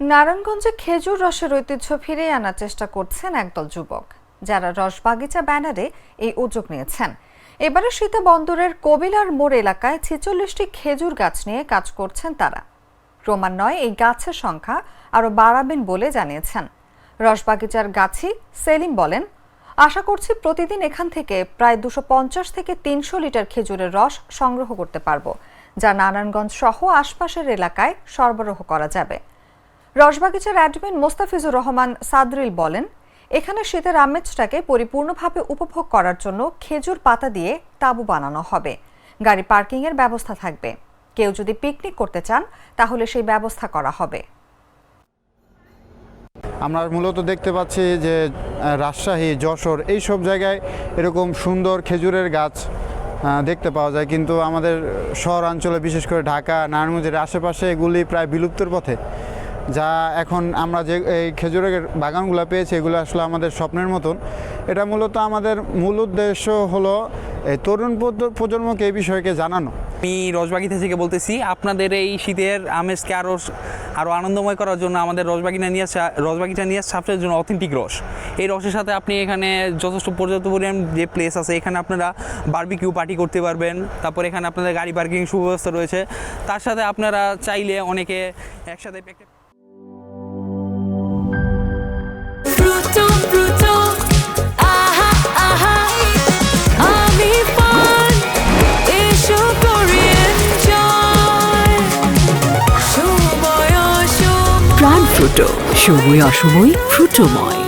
নারায়ণগঞ্জে খেজুর রসের ঐতিহ্য ফিরিয়ে আনার চেষ্টা করছেন একদল যুবক, যারা রসবাগিচা ব্যানারে এই উদ্যোগ নিয়েছেন। এবারে শীতে বন্দরের কবিলার মোড় এলাকায় ৪৬টি খেজুর গাছ নিয়ে কাজ করছেন তারা। ক্রমান্বয়ে এই গাছের সংখ্যা আরও বাড়াবেন বলে জানিয়েছেন রসবাগিচার গাছি সেলিম। বলেন, আশা করছি প্রতিদিন এখান থেকে প্রায় ২৫০ থেকে ৩০০ লিটার খেজুরের রস সংগ্রহ করতে পারবো, যা নারায়ণগঞ্জ সহ আশপাশের এলাকায় সরবরাহ করা যাবে। রসবাগিচার অ্যাডমিন মোস্তাফিজুর রহমান সাদরিল বলেন, এখানে শীতের আমেজটাকে পরিপূর্ণভাবে উপভোগ করার জন্য খেজুর পাতা দিয়ে তাঁবু বানানো হবে। গাড়ি পার্কিংয়ের ব্যবস্থা থাকবে। কেউ যদি পিকনিক করতে চান তাহলে সেই ব্যবস্থা করা হবে। আমরা মূলত দেখতে পাচ্ছি যে রাজশাহী, যশোর এইসব জায়গায় এরকম সুন্দর খেজুরের গাছ দেখতে পাওয়া যায়, কিন্তু আমাদের শহরাঞ্চলে বিশেষ করে ঢাকা, নারায়ণগঞ্জের আশেপাশে এগুলি প্রায় বিলুপ্তের পথে। যা এখন আমরা যে এই খেজুরের বাগানগুলো পেয়েছি, এগুলো আসলে আমাদের স্বপ্নের মতন। এটা মূলত আমাদের মূল উদ্দেশ্য হলো এই তরুণ প্রজন্মকে এই বিষয়কে জানানো। আমি রসবাগিচা থেকে বলতেছি, আপনাদের এই শীতের আমেজকে আরও আনন্দময় করার জন্য আমাদের রসবাগিচা নিয়ে সবচেয়ে জন্য অথেন্টিক রস। এই রসের সাথে আপনি এখানে যথেষ্ট পর্যাপ্ত পরিমাণ যে প্লেস আছে, এখানে আপনারা বারবিকিউ পার্টি করতে পারবেন। তারপর এখানে আপনাদের গাড়ি পার্কিং সুব্যবস্থা রয়েছে। তার সাথে আপনারা চাইলে অনেকে একসাথে প্রাণ ফ্রুটো, সময় অসময় ফ্রুটোময়।